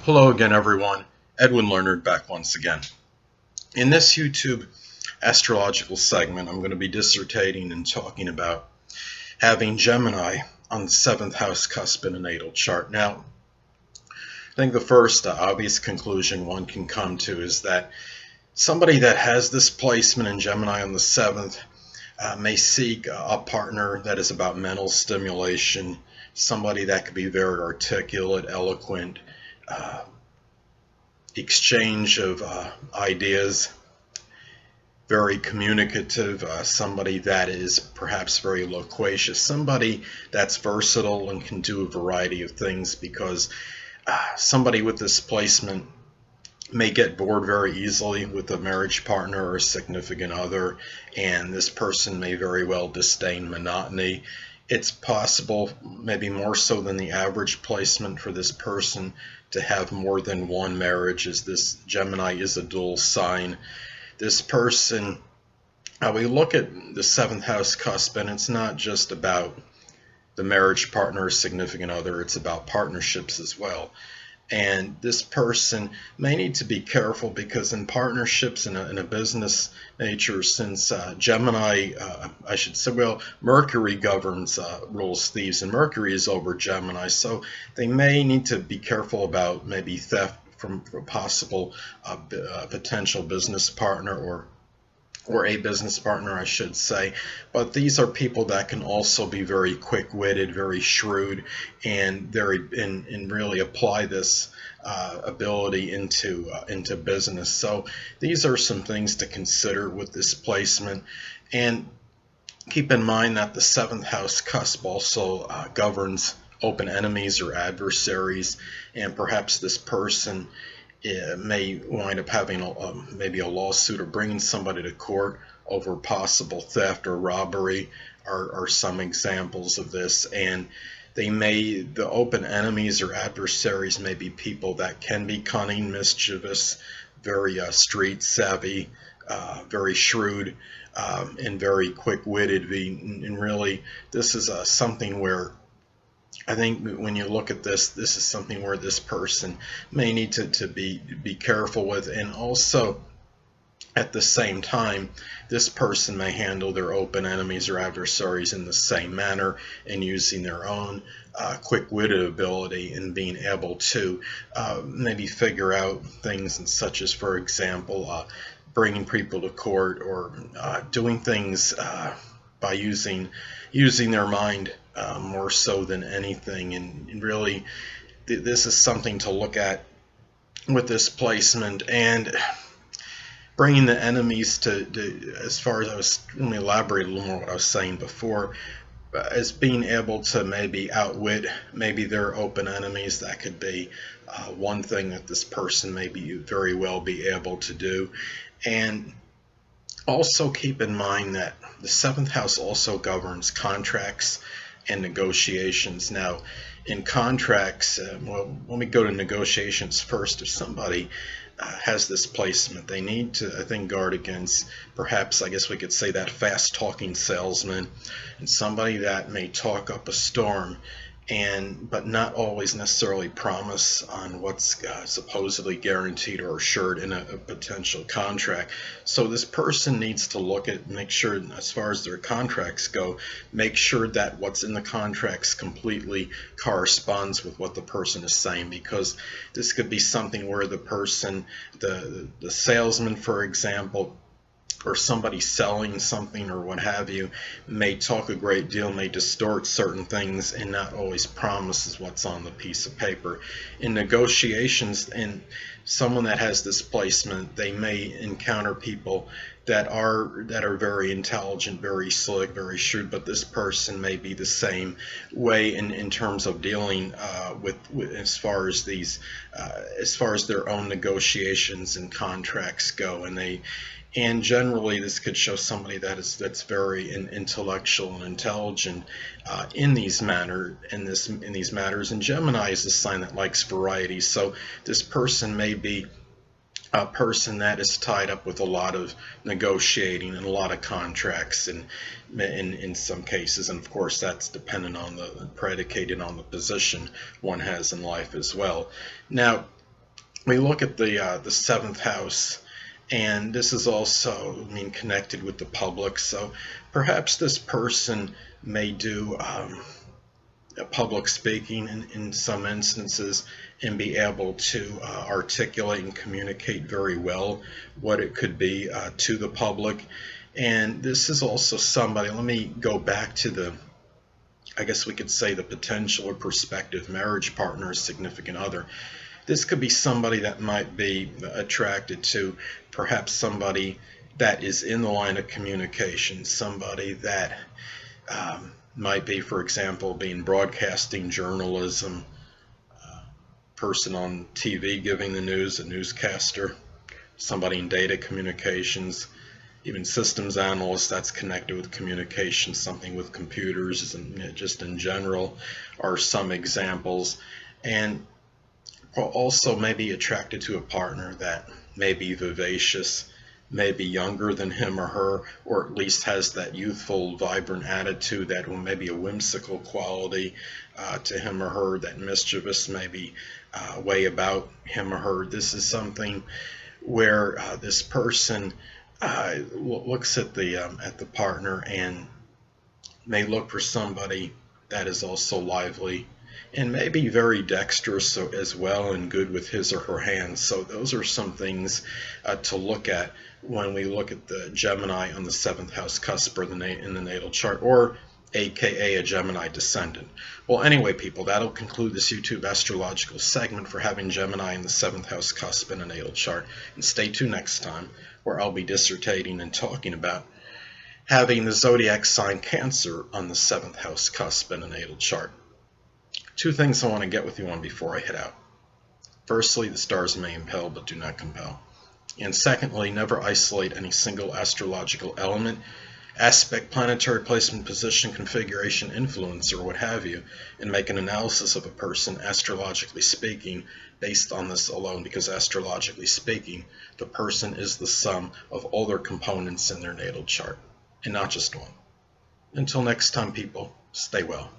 Hello again, everyone. Edwin Learnard back once again. In this YouTube astrological segment, I'm going to be dissertating and talking about having Gemini on the 7th house cusp in a natal chart. Now, I think the first obvious conclusion one can come to is that somebody that has this placement in Gemini on the 7th may seek a partner that is about mental stimulation, somebody that could be very articulate, eloquent, exchange of ideas, very communicative, somebody that is perhaps very loquacious, somebody that's versatile and can do a variety of things, because somebody with this placement may get bored very easily with a marriage partner or a significant other, and this person may very well disdain monotony. It's possible, maybe more so than the average placement, for this person to have more than one marriage, as this Gemini is a dual sign. This person, we look at the 7th house cusp, and it's not just about the marriage partner or significant other, it's about partnerships as well. And this person may need to be careful, because in partnerships in a business nature, since Gemini, I should say, well, Mercury governs, rules thieves, and Mercury is over Gemini, so they may need to be careful about maybe theft from a possible potential business partner, or a business partner, I should say. But these are people that can also be very quick-witted, very shrewd, and really apply this ability into business. So these are some things to consider with this placement. And keep in mind that the 7th house cusp also governs open enemies or adversaries, and perhaps this person may wind up having maybe a lawsuit or bringing somebody to court over possible theft or robbery are some examples of this. And the open enemies or adversaries may be people that can be cunning, mischievous, very street savvy, very shrewd, and very quick-witted. And really, this is something where I think when you look at this is something where this person may need to be careful with. And also, at the same time, this person may handle their open enemies or adversaries in the same manner, and using their own quick-witted ability and being able to maybe figure out things, and such as, for example, bringing people to court, or doing things by using their mind more so than anything. And really, this is something to look at with this placement. And bringing the enemies to as far as let me elaborate a little more what I was saying before, as being able to maybe outwit maybe their open enemies. That could be one thing that this person may very well be able to do. And also keep in mind that the 7th house also governs contracts and negotiations. Now, in contracts, well, let me go to negotiations first. If somebody has this placement, they need to, I think, guard against, perhaps, I guess we could say, that fast-talking salesman, and somebody that may talk up a storm, but not always necessarily promise on what's supposedly guaranteed or assured in a potential contract. So this person needs to make sure, as far as their contracts go, make sure that what's in the contracts completely corresponds with what the person is saying, because this could be something where the person, the salesman, for example, or somebody selling something or what have you, may talk a great deal, may distort certain things, and not always promises what's on the piece of paper. In negotiations, and someone that has this placement, they may encounter people that are very intelligent, very slick, very shrewd, but this person may be the same way in terms of dealing with as far as their own negotiations and contracts go. And generally, this could show somebody that's very intellectual and intelligent in these matters. And Gemini is a sign that likes variety. So this person may be a person that is tied up with a lot of negotiating and a lot of contracts, and in some cases, and of course that's predicated on the position one has in life as well. Now, we look at the seventh house, and this is also, I mean, connected with the public. So perhaps this person may do public speaking in some instances and be able to articulate and communicate very well what it could be to the public. And this is also somebody, let me go back to the, I guess we could say, the potential or prospective marriage partner, significant other. This could be somebody that might be attracted to perhaps somebody that is in the line of communication, somebody that might be, for example, being broadcasting journalism, person on TV giving the news, a newscaster, somebody in data communications, even systems analysts that's connected with communication, something with computers, and just in general are some examples. And also may be attracted to a partner that may be vivacious, may be younger than him or her, or at least has that youthful, vibrant attitude, that maybe a whimsical quality to him or her, that mischievous maybe way about him or her. This is something where this person looks at the partner and may look for somebody that is also lively and maybe very dexterous as well and good with his or her hands. So those are some things to look at when we look at the Gemini on the 7th house cusp or in the natal chart, or aka a Gemini descendant. Well, anyway, people, that'll conclude this YouTube astrological segment for having Gemini in the 7th house cusp in a natal chart. And stay tuned next time, where I'll be dissertating and talking about having the zodiac sign Cancer on the 7th house cusp in a natal chart. Two things I want to get with you on before I head out. Firstly, the stars may impel but do not compel. And secondly, never isolate any single astrological element, aspect, planetary placement, position, configuration, influence, or what have you, and make an analysis of a person, astrologically speaking, based on this alone, because astrologically speaking, the person is the sum of all their components in their natal chart, and not just one. Until next time, people, stay well.